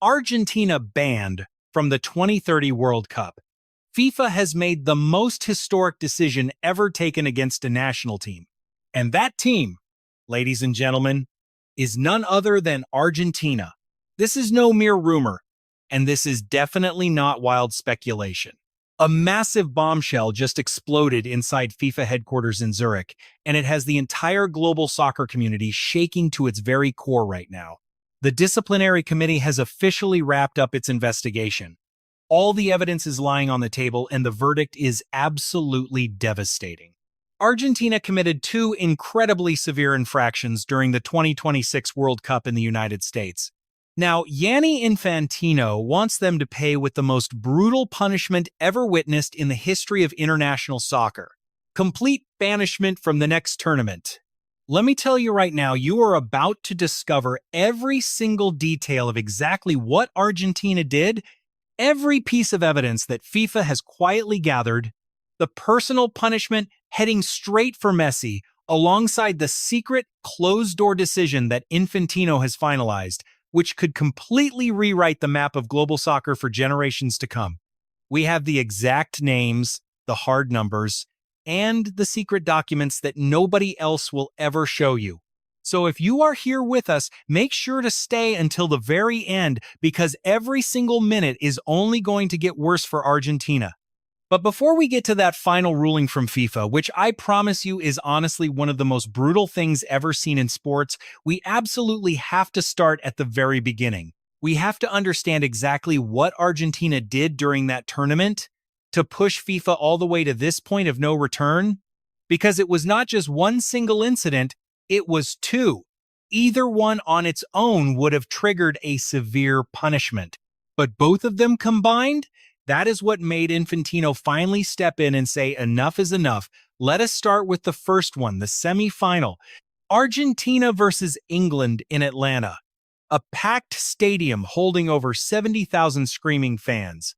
Argentina banned from the 2030 World Cup. FIFA has made the most historic decision ever taken against a national team. And that team, ladies and gentlemen, is none other than Argentina. This is no mere rumor, and this is definitely not wild speculation. A massive bombshell just exploded inside FIFA headquarters in Zurich, and it has the entire global soccer community shaking to its very core right now. The disciplinary committee has officially wrapped up its investigation. All the evidence is lying on the table, and the verdict is absolutely devastating. Argentina committed two incredibly severe infractions during the 2026 World Cup in the United States. Now, Gianni Infantino wants them to pay with the most brutal punishment ever witnessed in the history of international soccer: complete banishment from the next tournament. Let me tell you right now, you are about to discover every single detail of exactly what Argentina did, every piece of evidence that FIFA has quietly gathered, the personal punishment heading straight for Messi, alongside the secret closed-door decision that Infantino has finalized, which could completely rewrite the map of global soccer for generations to come. We have the exact names, the hard numbers, and the secret documents that nobody else will ever show you. So if you are here with us, make sure to stay until the very end, because every single minute is only going to get worse for Argentina. But before we get to that final ruling from FIFA, which I promise you is honestly one of the most brutal things ever seen in sports, we absolutely have to start at the very beginning. We have to understand exactly what Argentina did during that tournament to push FIFA all the way to this point of no return, because it was not just one single incident, it was two. Either one on its own would have triggered a severe punishment. But both of them combined, that is what made Infantino finally step in and say enough is enough. Let us start with the first one, the semifinal. Argentina versus England in Atlanta. A packed stadium holding over 70,000 screaming fans.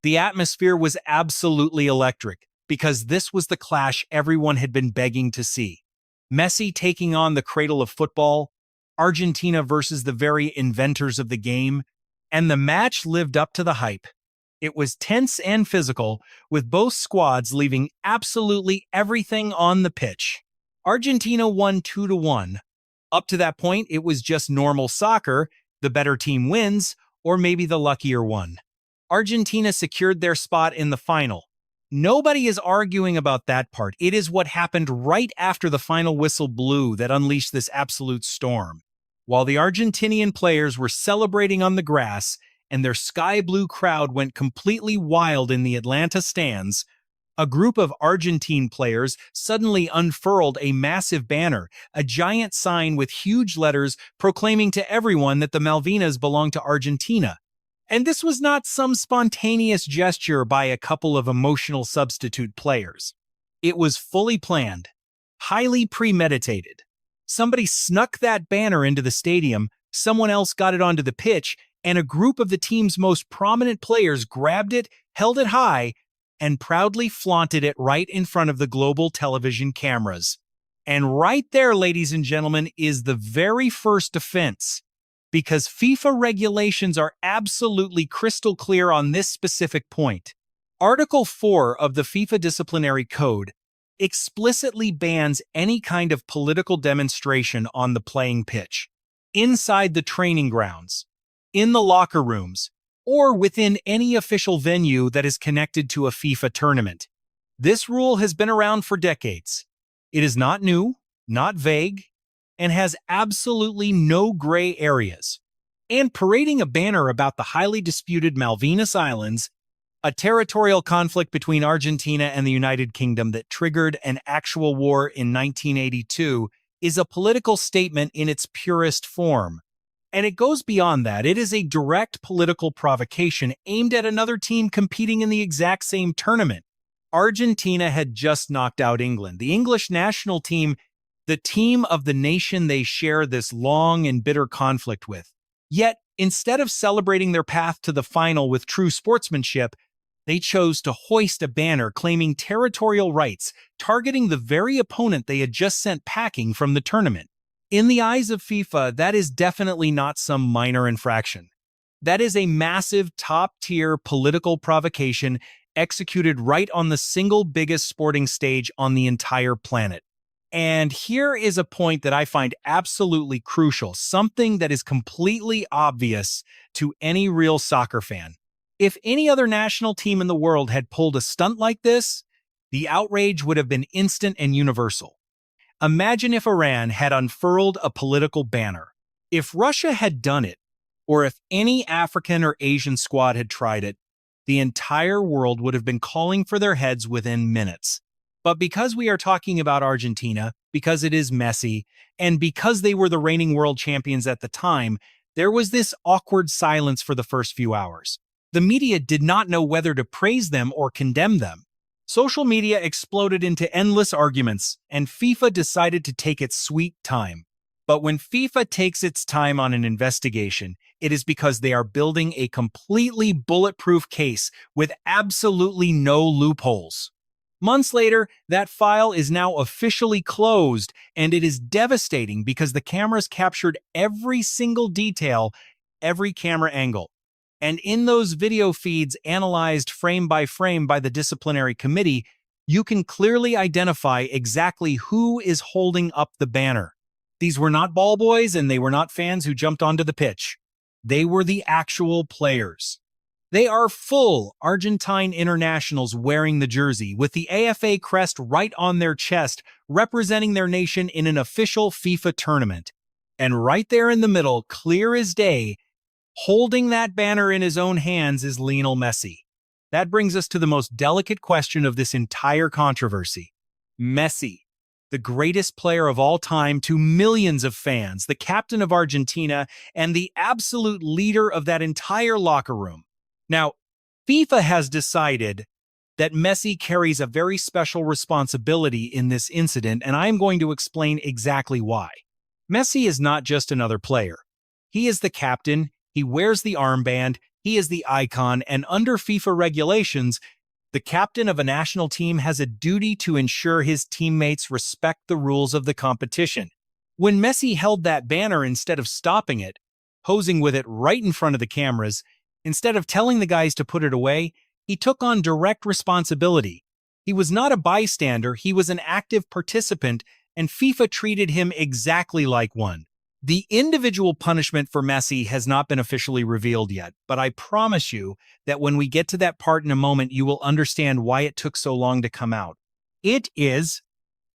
The atmosphere was absolutely electric, because this was the clash everyone had been begging to see. Messi taking on the cradle of football, Argentina versus the very inventors of the game, and the match lived up to the hype. It was tense and physical, with both squads leaving absolutely everything on the pitch. Argentina won 2-1. Up to that point, it was just normal soccer, the better team wins, or maybe the luckier one. Argentina secured their spot in the final. Nobody is arguing about that part. It is what happened right after the final whistle blew that unleashed this absolute storm. While the Argentinian players were celebrating on the grass and their sky blue crowd went completely wild in the Atlanta stands, a group of Argentine players suddenly unfurled a massive banner, a giant sign with huge letters proclaiming to everyone that the Malvinas belonged to Argentina. And this was not some spontaneous gesture by a couple of emotional substitute players. It was fully planned, highly premeditated. Somebody snuck that banner into the stadium, someone else got it onto the pitch, and a group of the team's most prominent players grabbed it, held it high, and proudly flaunted it right in front of the global television cameras. And right there, ladies and gentlemen, is the very first offense. Because FIFA regulations are absolutely crystal clear on this specific point. Article 4 of the FIFA Disciplinary Code explicitly bans any kind of political demonstration on the playing pitch, inside the training grounds, in the locker rooms, or within any official venue that is connected to a FIFA tournament. This rule has been around for decades. It is not new, not vague, and has absolutely no gray areas. And parading a banner about the highly disputed Malvinas Islands, a territorial conflict between Argentina and the United Kingdom that triggered an actual war in 1982, is a political statement in its purest form. And it goes beyond that. It is a direct political provocation aimed at another team competing in the exact same tournament. Argentina had just knocked out England. The English national team, the team of the nation they share this long and bitter conflict with. Yet, instead of celebrating their path to the final with true sportsmanship, they chose to hoist a banner claiming territorial rights, targeting the very opponent they had just sent packing from the tournament. In the eyes of FIFA, that is definitely not some minor infraction. That is a massive top-tier political provocation executed right on the single biggest sporting stage on the entire planet. And here is a point that I find absolutely crucial, something that is completely obvious to any real soccer fan. If any other national team in the world had pulled a stunt like this, the outrage would have been instant and universal. Imagine if Iran had unfurled a political banner. If Russia had done it, or if any African or Asian squad had tried it, the entire world would have been calling for their heads within minutes. But because we are talking about Argentina, because it is Messi, and because they were the reigning world champions at the time, there was this awkward silence for the first few hours. The media did not know whether to praise them or condemn them. Social media exploded into endless arguments, and FIFA decided to take its sweet time. But when FIFA takes its time on an investigation, it is because they are building a completely bulletproof case with absolutely no loopholes. Months later, that file is now officially closed, and it is devastating because the cameras captured every single detail, every camera angle. And in those video feeds analyzed frame by the disciplinary committee, you can clearly identify exactly who is holding up the banner. These were not ball boys, and they were not fans who jumped onto the pitch. They were the actual players. They are full Argentine internationals wearing the jersey, with the AFA crest right on their chest, representing their nation in an official FIFA tournament. And right there in the middle, clear as day, holding that banner in his own hands, is Lionel Messi. That brings us to the most delicate question of this entire controversy. Messi, the greatest player of all time to millions of fans, the captain of Argentina, and the absolute leader of that entire locker room. Now, FIFA has decided that Messi carries a very special responsibility in this incident, and I am going to explain exactly why. Messi is not just another player. He is the captain, he wears the armband, he is the icon, and under FIFA regulations, the captain of a national team has a duty to ensure his teammates respect the rules of the competition. When Messi held that banner instead of stopping it, posing with it right in front of the cameras, instead of telling the guys to put it away, he took on direct responsibility. He was not a bystander, he was an active participant, and FIFA treated him exactly like one. The individual punishment for Messi has not been officially revealed yet, but I promise you that when we get to that part in a moment, you will understand why it took so long to come out. It is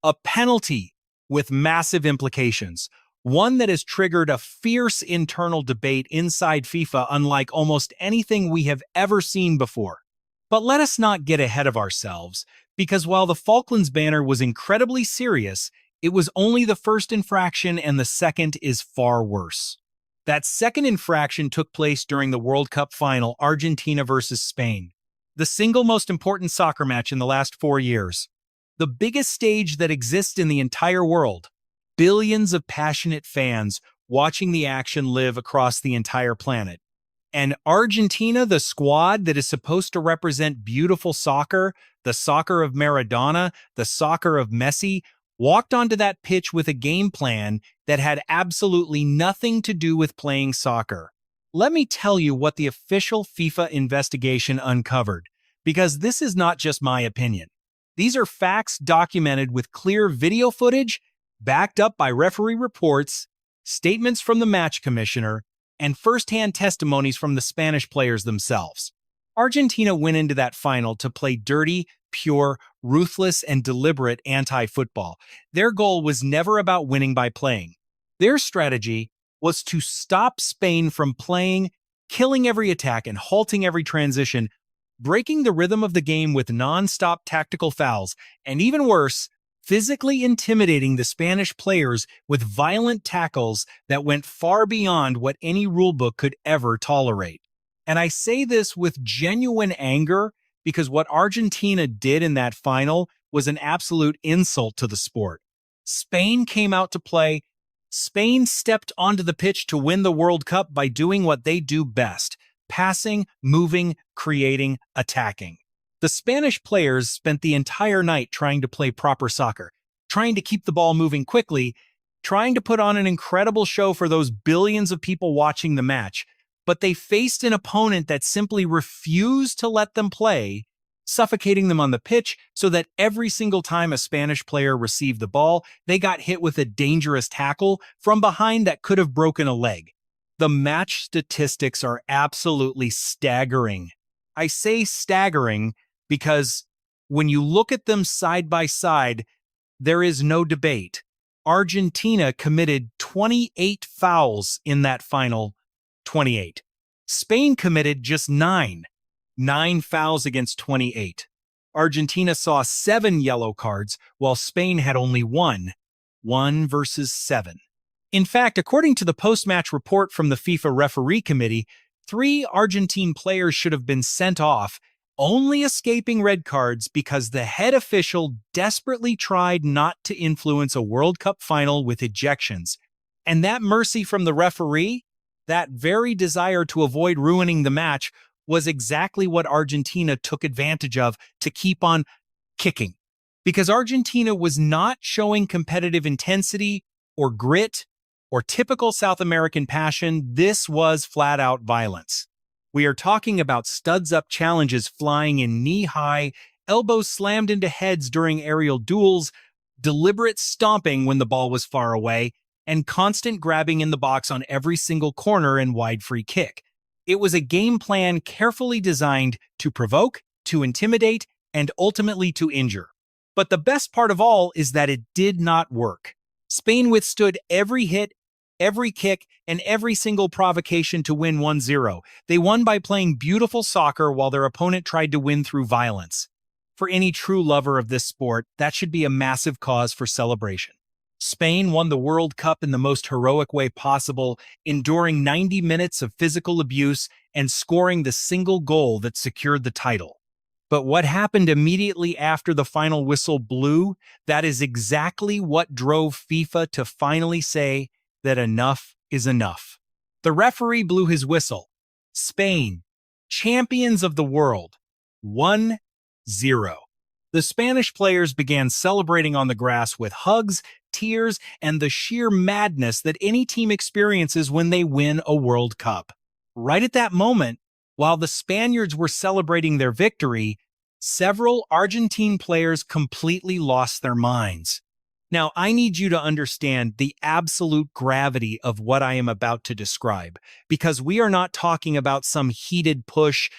a penalty with massive implications. One that has triggered a fierce internal debate inside FIFA unlike almost anything we have ever seen before. But let us not get ahead of ourselves, because while the Falklands banner was incredibly serious, it was only the first infraction, and the second is far worse. That second infraction took place during the World Cup final, Argentina versus Spain, the single most important soccer match in the last 4 years. The biggest stage that exists in the entire world. Billions of passionate fans watching the action live across the entire planet. And Argentina, the squad that is supposed to represent beautiful soccer, the soccer of Maradona, the soccer of Messi, walked onto that pitch with a game plan that had absolutely nothing to do with playing soccer. Let me tell you what the official FIFA investigation uncovered, because this is not just my opinion. These are facts documented with clear video footage, backed up by referee reports, statements from the match commissioner, and first-hand testimonies from the Spanish players themselves. Argentina went into that final to play dirty, pure, ruthless, and deliberate anti-football. Their goal was never about winning by playing. Their strategy was to stop Spain from playing, killing every attack and halting every transition, breaking the rhythm of the game with non-stop tactical fouls, and even worse, physically intimidating the Spanish players with violent tackles that went far beyond what any rulebook could ever tolerate. And I say this with genuine anger because what Argentina did in that final was an absolute insult to the sport. Spain came out to play. Spain stepped onto the pitch to win the World Cup by doing what they do best: passing, moving, creating, attacking. The Spanish players spent the entire night trying to play proper soccer, trying to keep the ball moving quickly, trying to put on an incredible show for those billions of people watching the match. but they faced an opponent that simply refused to let them play, suffocating them on the pitch so that every single time a Spanish player received the ball, they got hit with a dangerous tackle from behind that could have broken a leg. The match statistics are absolutely staggering. I say staggering because when you look at them side by side, there is no debate. Argentina committed 28 fouls in that final 28. Spain committed just 9 fouls against 28. Argentina saw 7 yellow cards, while Spain had only 1 versus 7. In fact, according to the post-match report from the FIFA referee committee, 3 Argentine players should have been sent off, only escaping red cards because the head official desperately tried not to influence a World Cup final with ejections. And that mercy from the referee, that very desire to avoid ruining the match, was exactly what Argentina took advantage of to keep on kicking. Because Argentina was not showing competitive intensity or grit or typical South American passion, this was flat-out violence. We are talking about studs-up challenges flying in knee-high, elbows slammed into heads during aerial duels, deliberate stomping when the ball was far away, and constant grabbing in the box on every single corner and wide free kick. It was a game plan carefully designed to provoke, to intimidate, and ultimately to injure. But the best part of all is that it did not work. Spain withstood every hit, every kick, and every single provocation to win 1-0. They won by playing beautiful soccer while their opponent tried to win through violence. For any true lover of this sport, that should be a massive cause for celebration. Spain won the World Cup in the most heroic way possible, enduring 90 minutes of physical abuse and scoring the single goal that secured the title. But what happened immediately after the final whistle blew, that is exactly what drove FIFA to finally say that enough is enough. The referee blew his whistle. Spain, champions of the world, 1-0. The Spanish players began celebrating on the grass with hugs, tears, and the sheer madness that any team experiences when they win a World Cup. Right at that moment, while the Spaniards were celebrating their victory, several Argentine players completely lost their minds. Now, I need you to understand the absolute gravity of what I am about to describe, because we are not talking about some heated push.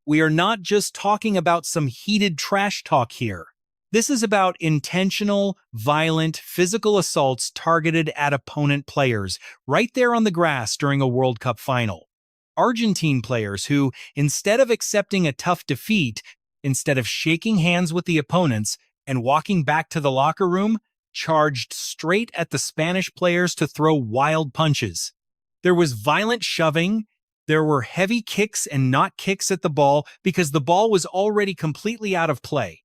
We are not just talking about some heated trash talk here. This is about intentional, violent, physical assaults targeted at opponent players, right there on the grass during a World Cup final. Argentine players who, instead of accepting a tough defeat, instead of shaking hands with the opponents and walking back to the locker room, charged straight at the Spanish players to throw wild punches. There was violent shoving. There were heavy kicks and not kicks at the ball because the ball was already completely out of play.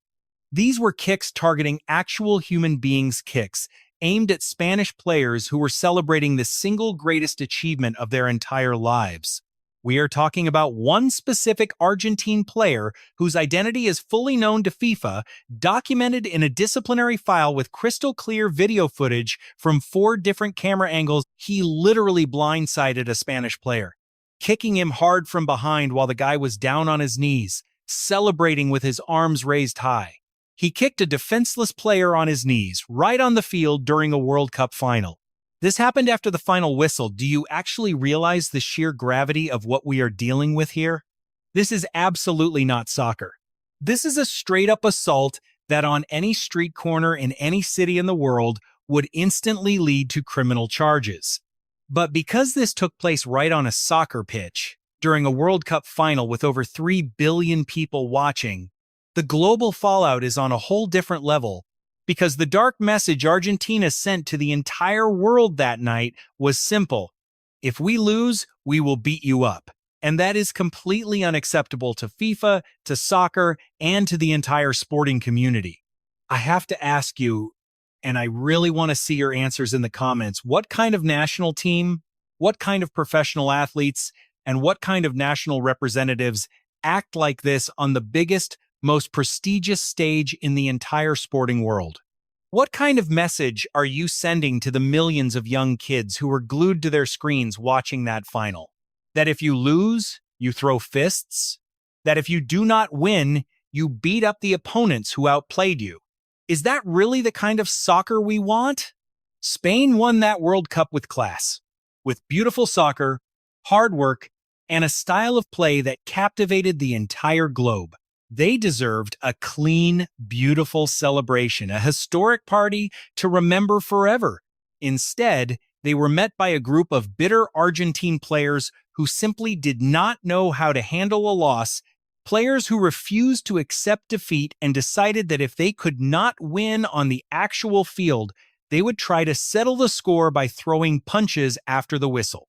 These were kicks targeting actual human beings' kicks, aimed at Spanish players who were celebrating the single greatest achievement of their entire lives. We are talking about one specific Argentine player whose identity is fully known to FIFA, documented in a disciplinary file with crystal clear video footage from 4 different camera angles. He literally blindsided a Spanish player, kicking him hard from behind while the guy was down on his knees, celebrating with his arms raised high. He kicked a defenseless player on his knees, right on the field during a World Cup final. This happened after the final whistle. Do you actually realize the sheer gravity of what we are dealing with here? This is absolutely not soccer. This is a straight-up assault that on any street corner in any city in the world would instantly lead to criminal charges. But because this took place right on a soccer pitch, during a World Cup final with over 3 billion people watching, the global fallout is on a whole different level, because the dark message Argentina sent to the entire world that night was simple: if we lose, we will beat you up. And that is completely unacceptable to FIFA, to soccer, and to the entire sporting community. I have to ask you, and I really want to see your answers in the comments, what kind of national team, what kind of professional athletes, and what kind of national representatives act like this on the biggest, most prestigious stage in the entire sporting world? What kind of message are you sending to the millions of young kids who were glued to their screens watching that final? That if you lose, you throw fists? That if you do not win, you beat up the opponents who outplayed you? Is that really the kind of soccer we want? Spain won that World Cup with class, with beautiful soccer, hard work, and a style of play that captivated the entire globe. They deserved a clean, beautiful celebration, a historic party to remember forever. Instead, they were met by a group of bitter Argentine players who simply did not know how to handle a loss, players who refused to accept defeat and decided that if they could not win on the actual field, they would try to settle the score by throwing punches after the whistle.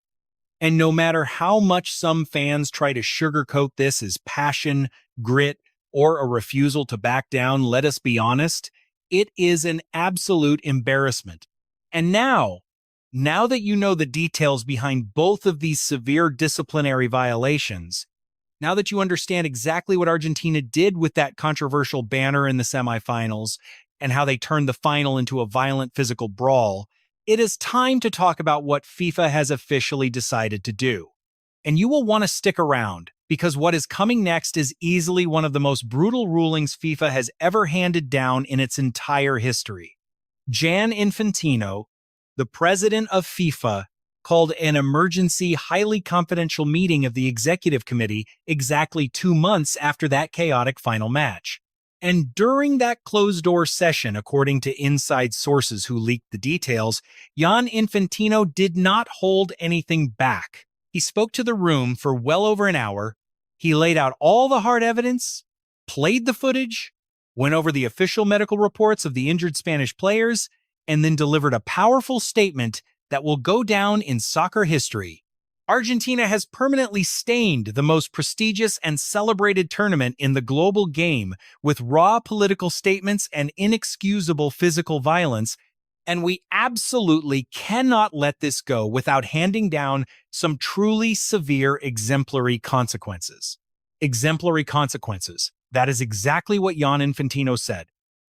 And no matter how much some fans try to sugarcoat this as passion, grit, or a refusal to back down, let us be honest, it is an absolute embarrassment. And now that you know the details behind both of these severe disciplinary violations, now that you understand exactly what Argentina did with that controversial banner in the semifinals and how they turned the final into a violent physical brawl, it is time to talk about what FIFA has officially decided to do. And you will want to stick around, because what is coming next is easily one of the most brutal rulings FIFA has ever handed down in its entire history. Gianni Infantino, the president of FIFA, called an emergency, highly confidential meeting of the executive committee exactly 2 months after that chaotic final match. And during that closed-door session, according to inside sources who leaked the details, Gianni Infantino did not hold anything back. He spoke to the room for well over an hour. He laid out all the hard evidence, played the footage, went over the official medical reports of the injured Spanish players, and then delivered a powerful statement that will go down in soccer history. Argentina has permanently stained the most prestigious and celebrated tournament in the global game with raw political statements and inexcusable physical violence, and we absolutely cannot let this go without handing down some truly severe exemplary consequences. Exemplary consequences. That is exactly what Gianni Infantino said.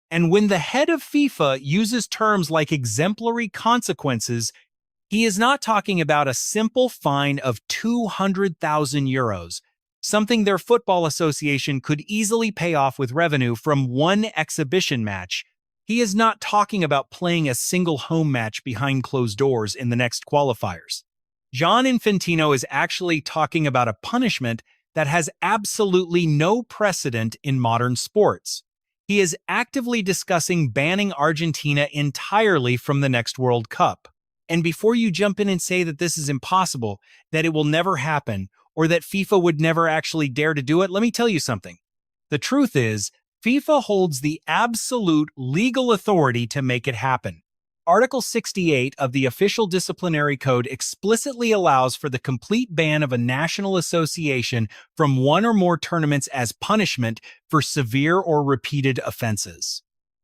And when the head of FIFA uses terms like exemplary consequences, he is not talking about a simple fine of 200,000 euros, something their football association could easily pay off with revenue from one exhibition match. He is not talking about playing a single home match behind closed doors in the next qualifiers. Gianni Infantino is actually talking about a punishment that has absolutely no precedent in modern sports. He is actively discussing banning Argentina entirely from the next World Cup. And before you jump in and say that this is impossible, that it will never happen, or that FIFA would never actually dare to do it, let me tell you something. The truth is, FIFA holds the absolute legal authority to make it happen. Article 68 of the official disciplinary code explicitly allows for the complete ban of a national association from one or more tournaments as punishment for severe or repeated offenses.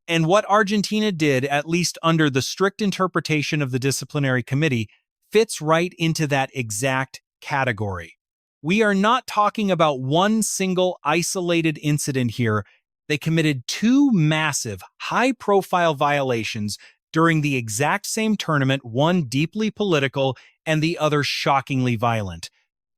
And what Argentina did, at least under the strict interpretation of the disciplinary committee, fits right into that exact category. We are not talking about one single isolated incident here. They committed two massive, high-profile violations during the exact same tournament, one deeply political and the other shockingly violent.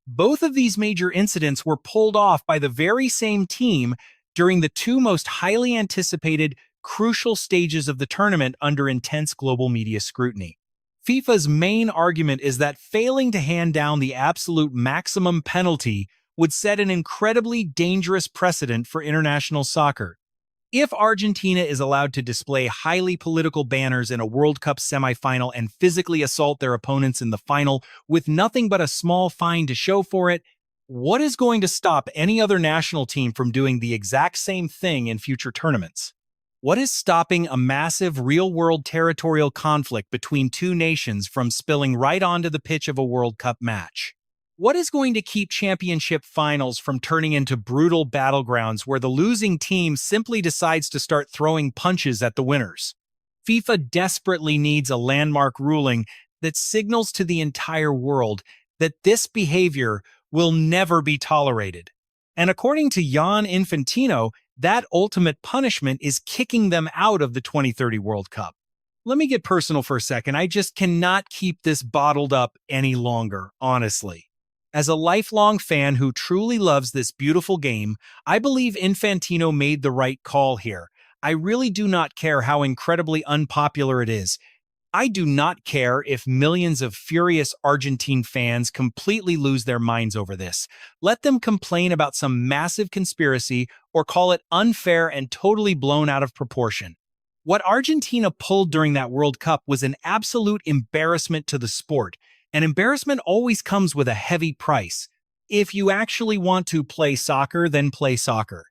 Both of these major incidents were pulled off by the very same team during the two most highly anticipated, crucial stages of the tournament under intense global media scrutiny. FIFA's main argument is that failing to hand down the absolute maximum penalty would set an incredibly dangerous precedent for international soccer. If Argentina is allowed to display highly political banners in a World Cup semifinal and physically assault their opponents in the final with nothing but a small fine to show for it, what is going to stop any other national team from doing the exact same thing in future tournaments? What is stopping a massive real-world territorial conflict between two nations from spilling right onto the pitch of a World Cup match? What is going to keep championship finals from turning into brutal battlegrounds where the losing team simply decides to start throwing punches at the winners? FIFA desperately needs a landmark ruling that signals to the entire world that this behavior will never be tolerated. And according to Gianni Infantino, that ultimate punishment is kicking them out of the 2030 World Cup. Let me get personal for a second. I just cannot keep this bottled up any longer, honestly. As a lifelong fan who truly loves this beautiful game, I believe Infantino made the right call here. I really do not care how incredibly unpopular it is. I do not care if millions of furious Argentine fans completely lose their minds over this. Let them complain about some massive conspiracy or call it unfair and totally blown out of proportion. What Argentina pulled during that World Cup was an absolute embarrassment to the sport, and embarrassment always comes with a heavy price. If you actually want to play soccer, then play soccer.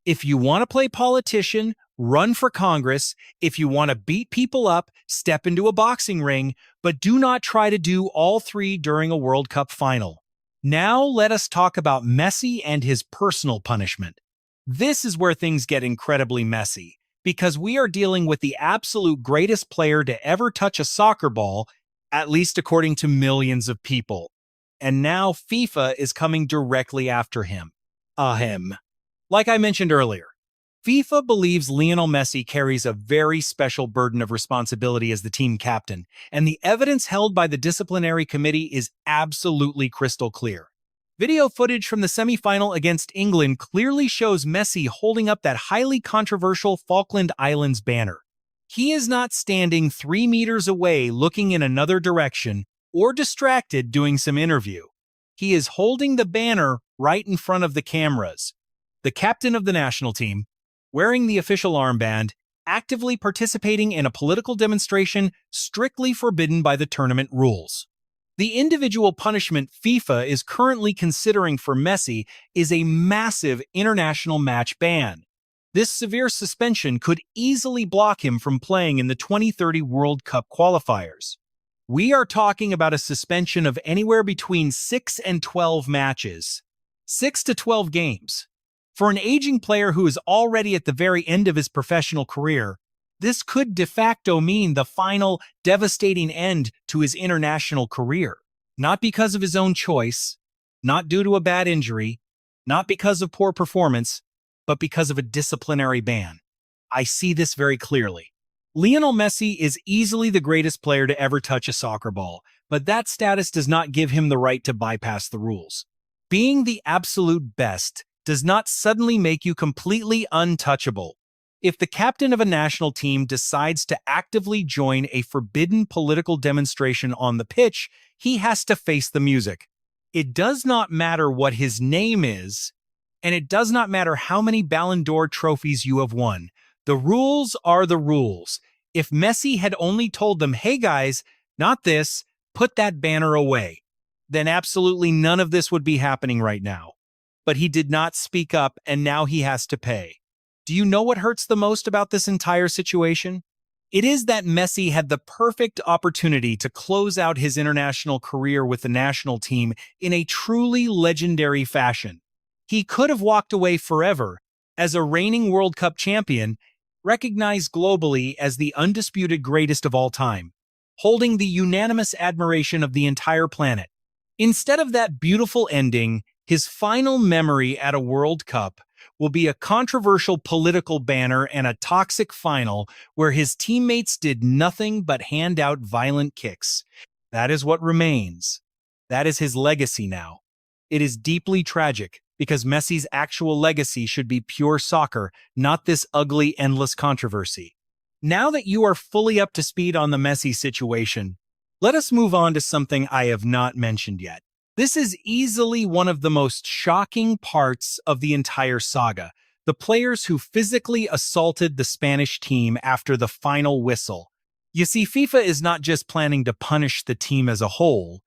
If you want to play politician, run for Congress. If you want to beat people up, step into a boxing ring, but do not try to do all three during a World Cup final. Now let us talk about Messi and his personal punishment. This is where things get incredibly messy, because we are dealing with the absolute greatest player to ever touch a soccer ball, at least according to millions of people. And now FIFA is coming directly after him. Ahem. Like I mentioned earlier, FIFA believes Lionel Messi carries a very special burden of responsibility as the team captain, and the evidence held by the disciplinary committee is absolutely crystal clear. Video footage from the semifinal against England clearly shows Messi holding up that highly controversial Falkland Islands banner. He is not standing 3 meters away looking in another direction or distracted doing some interview. He is holding the banner right in front of the cameras. The captain of the national team, wearing the official armband, actively participating in a political demonstration strictly forbidden by the tournament rules. The individual punishment FIFA is currently considering for Messi is a massive international match ban. This severe suspension could easily block him from playing in the 2030 World Cup qualifiers. We are talking about a suspension of anywhere between 6 and 12 matches. 6 to 12 games. For an aging player who is already at the very end of his professional career, this could de facto mean the final, devastating end to his international career. Not because of his own choice, not due to a bad injury, not because of poor performance, but because of a disciplinary ban. I see this very clearly. Lionel Messi is easily the greatest player to ever touch a soccer ball, but that status does not give him the right to bypass the rules. Being the absolute best does not suddenly make you completely untouchable. If the captain of a national team decides to actively join a forbidden political demonstration on the pitch, he has to face the music. It does not matter what his name is, and it does not matter how many Ballon d'Or trophies you have won. The rules are the rules. If Messi had only told them, hey guys, not this, put that banner away, then absolutely none of this would be happening right now. But he did not speak up, and now he has to pay. Do you know what hurts the most about this entire situation? It is that Messi had the perfect opportunity to close out his international career with the national team in a truly legendary fashion. He could have walked away forever as a reigning World Cup champion, recognized globally as the undisputed greatest of all time, holding the unanimous admiration of the entire planet. Instead of that beautiful ending, his final memory at a World Cup will be a controversial political banner and a toxic final where his teammates did nothing but hand out violent kicks. That is what remains. That is his legacy now. It is deeply tragic because Messi's actual legacy should be pure soccer, not this ugly, endless controversy. Now that you are fully up to speed on the Messi situation, let us move on to something I have not mentioned yet. This is easily one of the most shocking parts of the entire saga. The players who physically assaulted the Spanish team after the final whistle. You see, FIFA is not just planning to punish the team as a whole.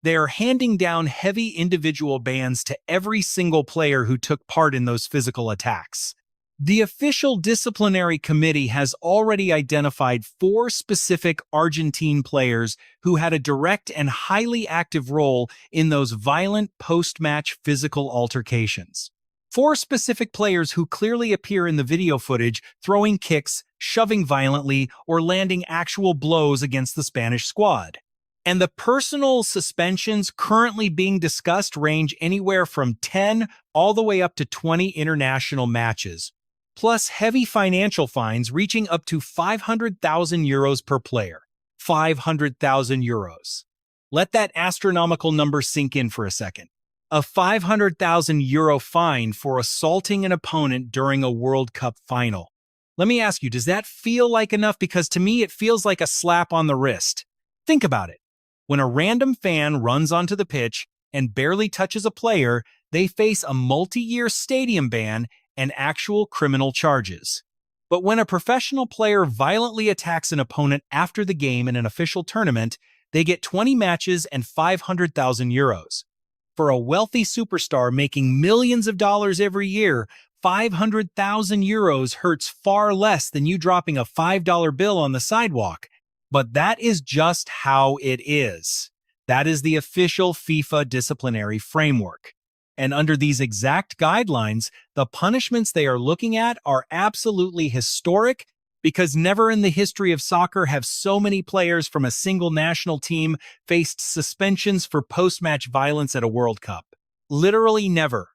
They are handing down heavy individual bans to every single player who took part in those physical attacks. The official disciplinary committee has already identified 4 specific Argentine players who had a direct and highly active role in those violent post-match physical altercations. 4 specific players who clearly appear in the video footage throwing kicks, shoving violently, or landing actual blows against the Spanish squad. And the personal suspensions currently being discussed range anywhere from 10 all the way up to 20 international matches, plus heavy financial fines reaching up to 500,000 euros per player. 500,000 euros. Let that astronomical number sink in for a second. a €500,000 fine for assaulting an opponent during a World Cup final. Let me ask you, does that feel like enough? Because to me, it feels like a slap on the wrist. Think about it. When a random fan runs onto the pitch and barely touches a player, they face a multi-year stadium ban and actual criminal charges. But when a professional player violently attacks an opponent after the game in an official tournament, they get 20 matches and €500,000. For a wealthy superstar making millions of dollars every year, €500,000 hurts far less than you dropping a $5 bill on the sidewalk. But that is just how it is. That is the official FIFA disciplinary framework. And under these exact guidelines, the punishments they are looking at are absolutely historic, because never in the history of soccer have so many players from a single national team faced suspensions for post-match violence at a World Cup. Literally never.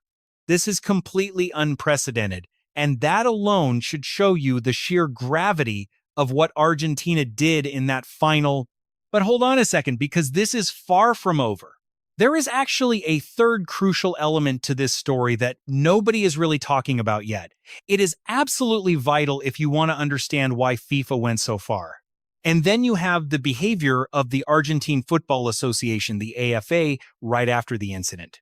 This is completely unprecedented, and that alone should show you the sheer gravity of what Argentina did in that final. But hold on a second, because this is far from over. There is actually a third crucial element to this story that nobody is really talking about yet. It is absolutely vital if you want to understand why FIFA went so far. And then you have the behavior of the Argentine Football Association, the AFA, right after the incident.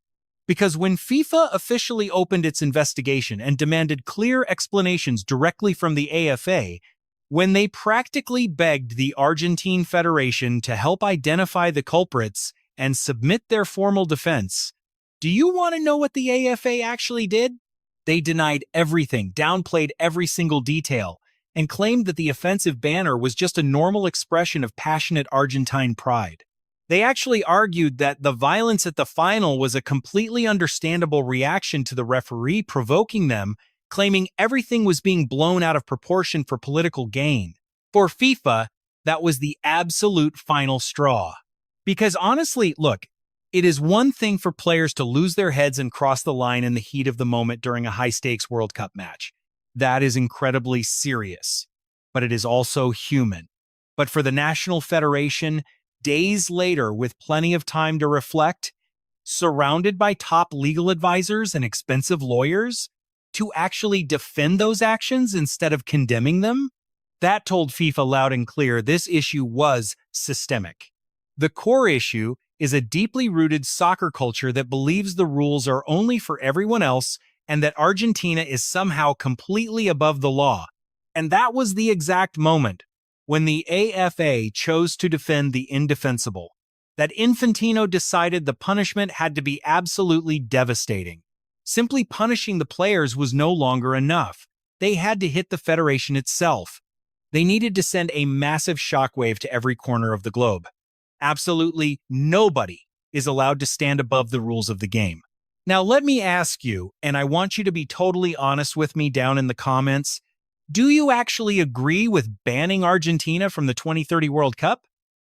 Because when FIFA officially opened its investigation and demanded clear explanations directly from the AFA, when they practically begged the Argentine Federation to help identify the culprits and submit their formal defense, do you want to know what the AFA actually did? They denied everything, downplayed every single detail, and claimed that the offensive banner was just a normal expression of passionate Argentine pride. They actually argued that the violence at the final was a completely understandable reaction to the referee provoking them, claiming everything was being blown out of proportion for political gain. For FIFA, that was the absolute final straw. Because honestly, look, it is one thing for players to lose their heads and cross the line in the heat of the moment during a high-stakes World Cup match. That is incredibly serious, but it is also human. But for the National Federation, days later, with plenty of time to reflect, surrounded by top legal advisors and expensive lawyers, to actually defend those actions instead of condemning them, that told FIFA loud and clear this issue was systemic. The core issue is a deeply rooted soccer culture that believes the rules are only for everyone else and that Argentina is somehow completely above the law. And that was the exact moment when the AFA chose to defend the indefensible, that Infantino decided the punishment had to be absolutely devastating. Simply punishing the players was no longer enough. They had to hit the federation itself. They needed to send a massive shockwave to every corner of the globe. Absolutely nobody is allowed to stand above the rules of the game. Now let me ask you, and I want you to be totally honest with me down in the comments, do you actually agree with banning Argentina from the 2030 World Cup?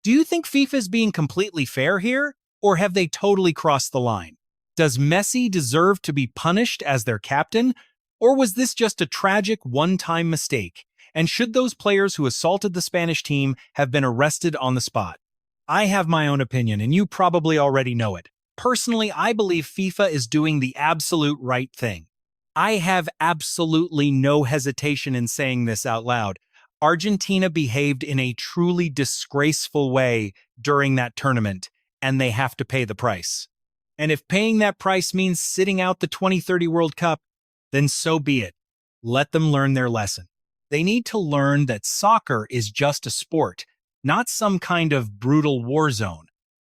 Do you think FIFA is being completely fair here, or have they totally crossed the line? Does Messi deserve to be punished as their captain, or was this just a tragic one-time mistake? And should those players who assaulted the Spanish team have been arrested on the spot? I have my own opinion, and you probably already know it. Personally, I believe FIFA is doing the absolute right thing. I have absolutely no hesitation in saying this out loud. Argentina behaved in a truly disgraceful way during that tournament, and they have to pay the price. And if paying that price means sitting out the 2030 World Cup, then so be it. Let them learn their lesson. They need to learn that soccer is just a sport, not some kind of brutal war zone.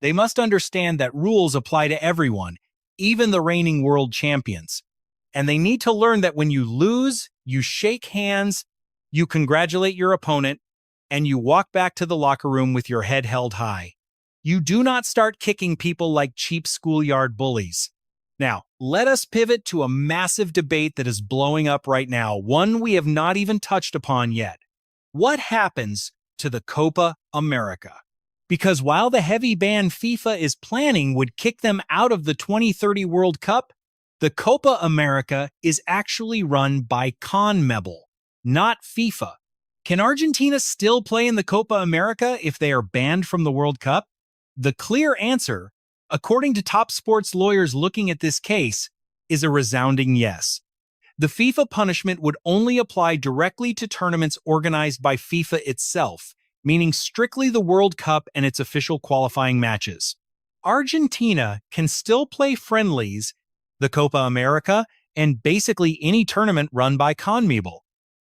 They must understand that rules apply to everyone, even the reigning world champions. And they need to learn that when you lose, you shake hands, you congratulate your opponent, and you walk back to the locker room with your head held high. You do not start kicking people like cheap schoolyard bullies. Now, let us pivot to a massive debate that is blowing up right now, one we have not even touched upon yet. What happens to the Copa América? Because while the heavy ban FIFA is planning would kick them out of the 2030 World Cup, the Copa América is actually run by CONMEBOL, not FIFA. Can Argentina still play in the Copa América if they are banned from the World Cup? The clear answer, according to top sports lawyers looking at this case, is a resounding yes. The FIFA punishment would only apply directly to tournaments organized by FIFA itself, meaning strictly the World Cup and its official qualifying matches. Argentina can still play friendlies, the Copa América, and basically any tournament run by CONMEBOL.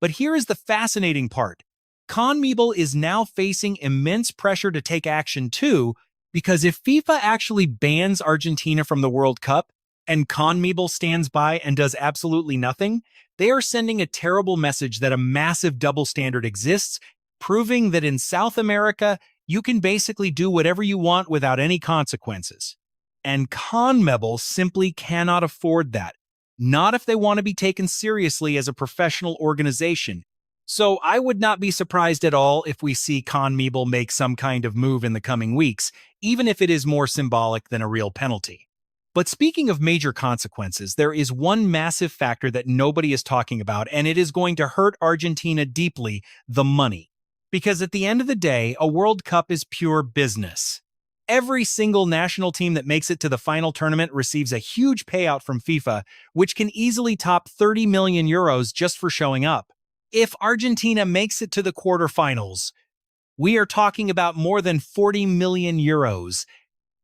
But here is the fascinating part. CONMEBOL is now facing immense pressure to take action too, because if FIFA actually bans Argentina from the World Cup, and CONMEBOL stands by and does absolutely nothing, they are sending a terrible message that a massive double standard exists, proving that in South America, you can basically do whatever you want without any consequences. And CONMEBOL simply cannot afford that, not if they want to be taken seriously as a professional organization. So I would not be surprised at all if we see CONMEBOL make some kind of move in the coming weeks, even if it is more symbolic than a real penalty. But speaking of major consequences, there is one massive factor that nobody is talking about, and it is going to hurt Argentina deeply: the money. Because at the end of the day, a World Cup is pure business. Every single national team that makes it to the final tournament receives a huge payout from FIFA, which can easily top 30 million euros just for showing up. If Argentina makes it to the quarterfinals, we are talking about more than 40 million euros.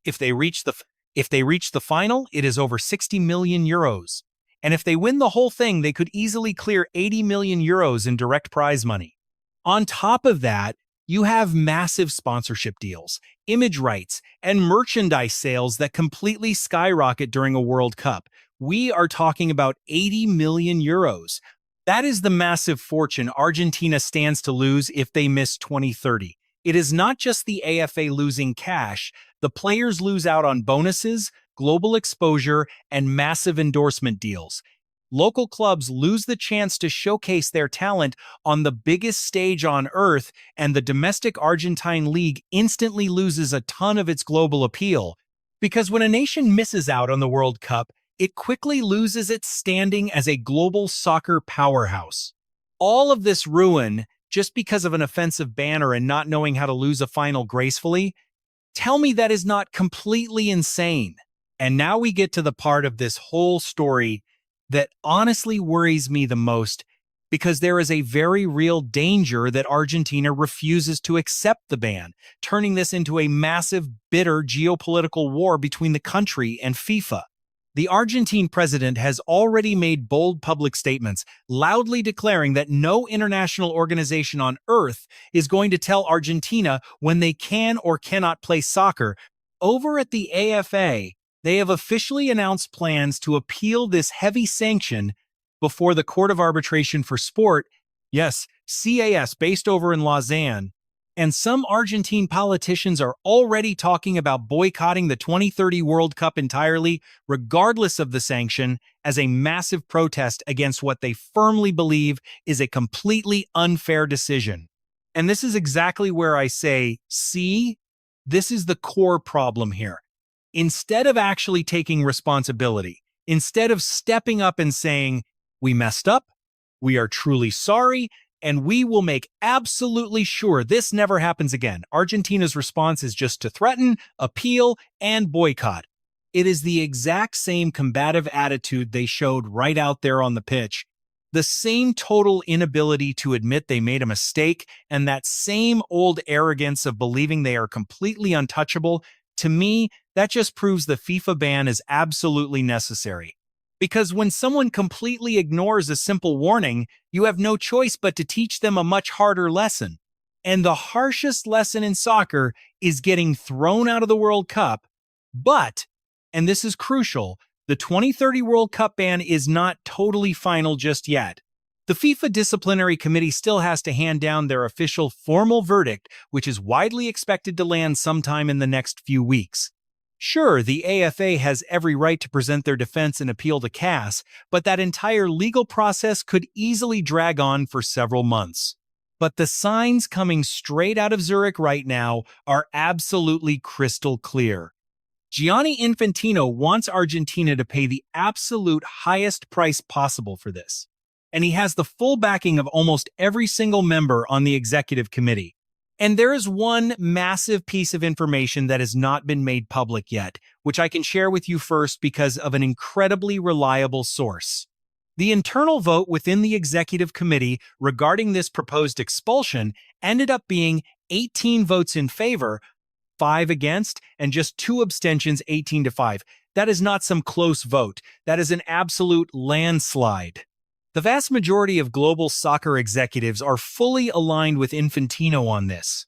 If they reach the final, it is over 60 million euros. And if they win the whole thing, they could easily clear 80 million euros in direct prize money. On top of that, you have massive sponsorship deals, image rights, and merchandise sales that completely skyrocket during a World Cup. We are talking about 80 million euros. That is the massive fortune Argentina stands to lose if they miss 2030. It is not just the AFA losing cash. The players lose out on bonuses, global exposure, and massive endorsement deals. Local clubs lose the chance to showcase their talent on the biggest stage on earth, and the domestic Argentine league instantly loses a ton of its global appeal. Because when a nation misses out on the World Cup, it quickly loses its standing as a global soccer powerhouse. All of this ruin just because of an offensive banner and not knowing how to lose a final gracefully? Tell me that is not completely insane. And now we get to the part of this whole story that honestly worries me the most, because there is a very real danger that Argentina refuses to accept the ban, turning this into a massive, bitter geopolitical war between the country and FIFA. The Argentine president has already made bold public statements, loudly declaring that no international organization on earth is going to tell Argentina when they can or cannot play soccer. Over at the AFA, they have officially announced plans to appeal this heavy sanction before the Court of Arbitration for Sport, yes, CAS, based over in Lausanne. And some Argentine politicians are already talking about boycotting the 2030 World Cup entirely, regardless of the sanction, as a massive protest against what they firmly believe is a completely unfair decision. And this is exactly where I say, see, this is the core problem here. Instead of actually taking responsibility, instead of stepping up and saying, we messed up, we are truly sorry, and we will make absolutely sure this never happens again, Argentina's response is just to threaten, appeal, and boycott. It is the exact same combative attitude they showed right out there on the pitch, the same total inability to admit they made a mistake, and that same old arrogance of believing they are completely untouchable. To me, that just proves the FIFA ban is absolutely necessary. Because when someone completely ignores a simple warning, you have no choice but to teach them a much harder lesson. And the harshest lesson in soccer is getting thrown out of the World Cup. But, and this is crucial, the 2030 World Cup ban is not totally final just yet. The FIFA Disciplinary Committee still has to hand down their official formal verdict, which is widely expected to land sometime in the next few weeks. Sure, the AFA has every right to present their defense and appeal to CAS, but that entire legal process could easily drag on for several months. But the signs coming straight out of Zurich right now are absolutely crystal clear. Gianni Infantino wants Argentina to pay the absolute highest price possible for this. And he has the full backing of almost every single member on the executive committee. And there is one massive piece of information that has not been made public yet, which I can share with you first because of an incredibly reliable source. The internal vote within the executive committee regarding this proposed expulsion ended up being 18 votes in favor, 5 against, and just 2 abstentions, 18-5. That is not some close vote. That is an absolute landslide. The vast majority of global soccer executives are fully aligned with Infantino on this.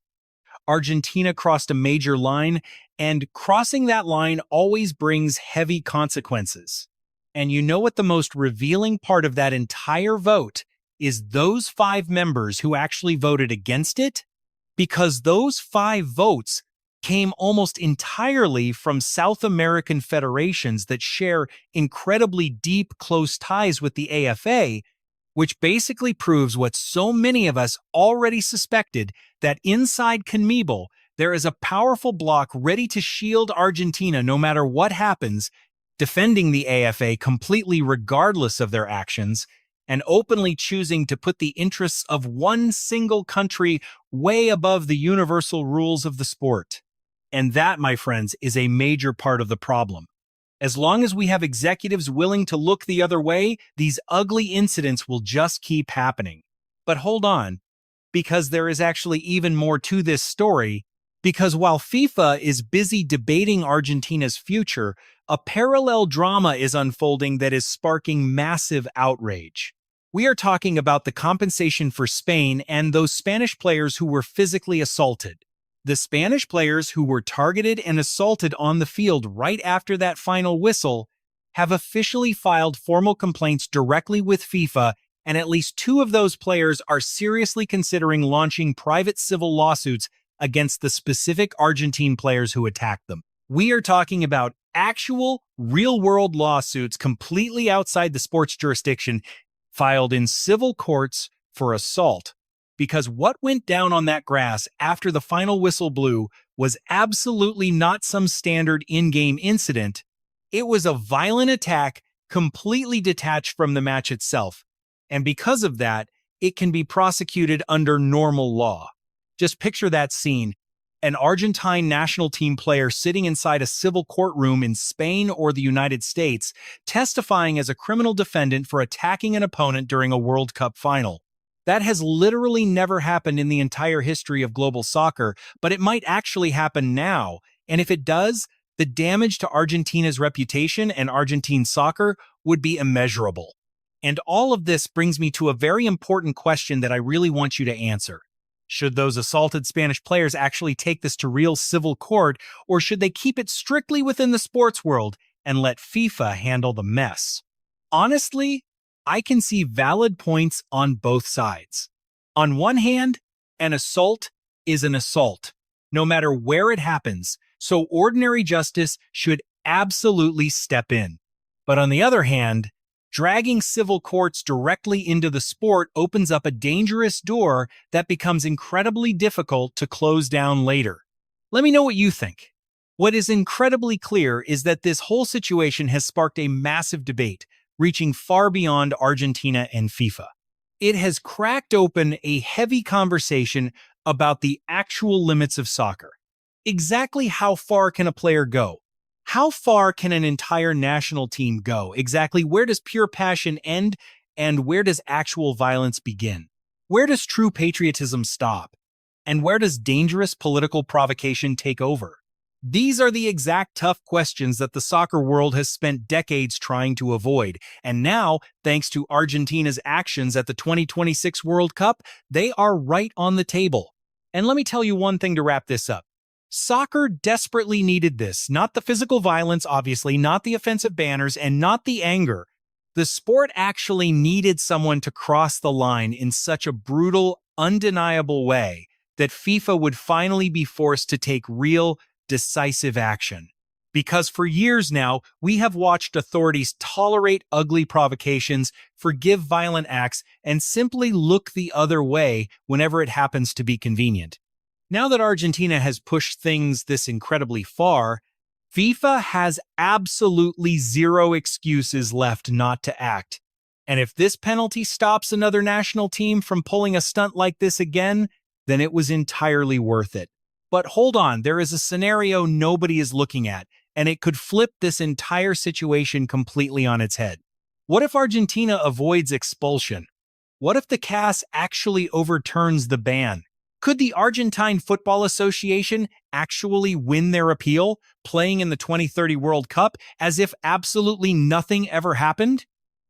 Argentina crossed a major line, and crossing that line always brings heavy consequences. And you know what the most revealing part of that entire vote is? Those 5 members who actually voted against it? Because those 5 votes came almost entirely from South American federations that share incredibly deep, close ties with the AFA, which basically proves what so many of us already suspected, that inside CONMEBOL, there is a powerful bloc ready to shield Argentina no matter what happens, defending the AFA completely regardless of their actions, and openly choosing to put the interests of one single country way above the universal rules of the sport. And that, my friends, is a major part of the problem. As long as we have executives willing to look the other way, these ugly incidents will just keep happening. But hold on, because there is actually even more to this story, because while FIFA is busy debating Argentina's future, a parallel drama is unfolding that is sparking massive outrage. We are talking about the compensation for Spain and those Spanish players who were physically assaulted. The Spanish players who were targeted and assaulted on the field right after that final whistle have officially filed formal complaints directly with FIFA, and at least 2 of those players are seriously considering launching private civil lawsuits against the specific Argentine players who attacked them. We are talking about actual, real-world lawsuits completely outside the sport's jurisdiction, filed in civil courts for assault. Because what went down on that grass after the final whistle blew was absolutely not some standard in-game incident. It was a violent attack completely detached from the match itself. And because of that, it can be prosecuted under normal law. Just picture that scene. An Argentine national team player sitting inside a civil courtroom in Spain or the United States, testifying as a criminal defendant for attacking an opponent during a World Cup final. That has literally never happened in the entire history of global soccer, but it might actually happen now. And if it does, the damage to Argentina's reputation and Argentine soccer would be immeasurable. And all of this brings me to a very important question that I really want you to answer. Should those assaulted Spanish players actually take this to real civil court, or should they keep it strictly within the sports world and let FIFA handle the mess? Honestly, I can see valid points on both sides. On one hand, an assault is an assault, no matter where it happens, so ordinary justice should absolutely step in. But on the other hand, dragging civil courts directly into the sport opens up a dangerous door that becomes incredibly difficult to close down later. Let me know what you think. What is incredibly clear is that this whole situation has sparked a massive debate, reaching far beyond Argentina and FIFA. It has cracked open a heavy conversation about the actual limits of soccer. Exactly how far can a player go? How far can an entire national team go? Exactly where does pure passion end, and where does actual violence begin? Where does true patriotism stop? And where does dangerous political provocation take over? These are the exact tough questions that the soccer world has spent decades trying to avoid. And now, thanks to Argentina's actions at the 2026 World Cup, they are right on the table. And let me tell you one thing to wrap this up. Soccer desperately needed this, not the physical violence, obviously, not the offensive banners, and not the anger. The sport actually needed someone to cross the line in such a brutal, undeniable way that FIFA would finally be forced to take real, decisive action. Because for years now, we have watched authorities tolerate ugly provocations, forgive violent acts, and simply look the other way whenever it happens to be convenient. Now that Argentina has pushed things this incredibly far, FIFA has absolutely zero excuses left not to act. And if this penalty stops another national team from pulling a stunt like this again, then it was entirely worth it. But hold on, there is a scenario nobody is looking at, and it could flip this entire situation completely on its head. What if Argentina avoids expulsion? What if the CAS actually overturns the ban? Could the Argentine Football Association actually win their appeal, playing in the 2030 World Cup as if absolutely nothing ever happened?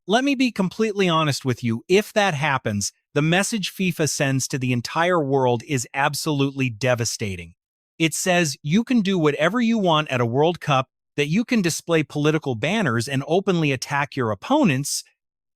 Let me be completely honest with you, if that happens, the message FIFA sends to the entire world is absolutely devastating. It says you can do whatever you want at a World Cup, that you can display political banners and openly attack your opponents,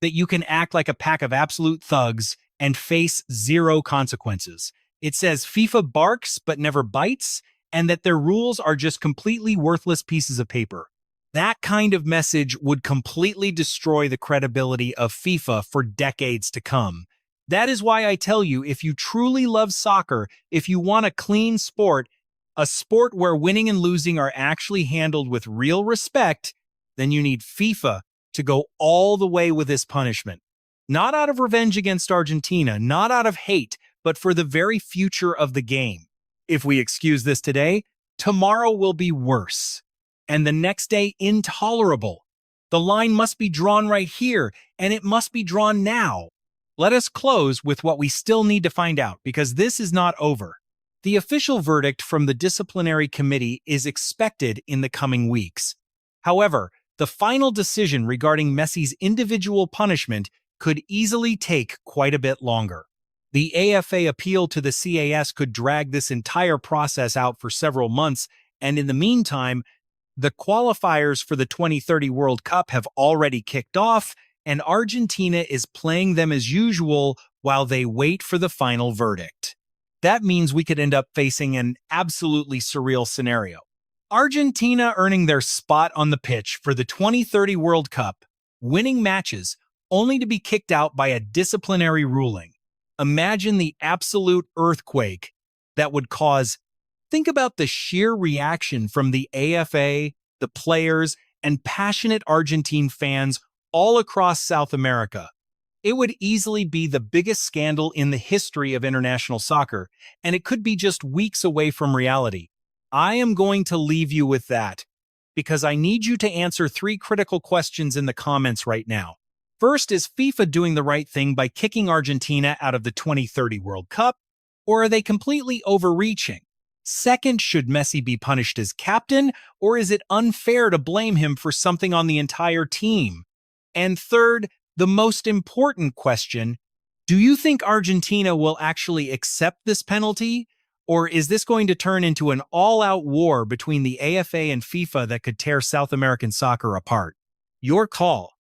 that you can act like a pack of absolute thugs and face zero consequences. It says FIFA barks but never bites, and that their rules are just completely worthless pieces of paper. That kind of message would completely destroy the credibility of FIFA for decades to come. That is why I tell you, if you truly love soccer, if you want a clean sport, a sport where winning and losing are actually handled with real respect, then you need FIFA to go all the way with this punishment. Not out of revenge against Argentina, not out of hate, but for the very future of the game. If we excuse this today, tomorrow will be worse. And the next day, intolerable. The line must be drawn right here, and it must be drawn now. Let us close with what we still need to find out, because this is not over. The official verdict from the disciplinary committee is expected in the coming weeks. However, the final decision regarding Messi's individual punishment could easily take quite a bit longer. The AFA appeal to the CAS could drag this entire process out for several months, and in the meantime, the qualifiers for the 2030 World Cup have already kicked off, and Argentina is playing them as usual while they wait for the final verdict. That means we could end up facing an absolutely surreal scenario. Argentina earning their spot on the pitch for the 2030 World Cup, winning matches, only to be kicked out by a disciplinary ruling. Imagine the absolute earthquake that would cause. Think about the sheer reaction from the AFA, the players, and passionate Argentine fans all across South America. It would easily be the biggest scandal in the history of international soccer, and it could be just weeks away from reality. I am going to leave you with that, because I need you to answer 3 critical questions in the comments right now. First, is FIFA doing the right thing by kicking Argentina out of the 2030 World Cup, or are they completely overreaching? Second, should Messi be punished as captain, or is it unfair to blame him for something on the entire team? And third, the most important question, do you think Argentina will actually accept this penalty, or is this going to turn into an all-out war between the AFA and FIFA that could tear South American soccer apart? Your call.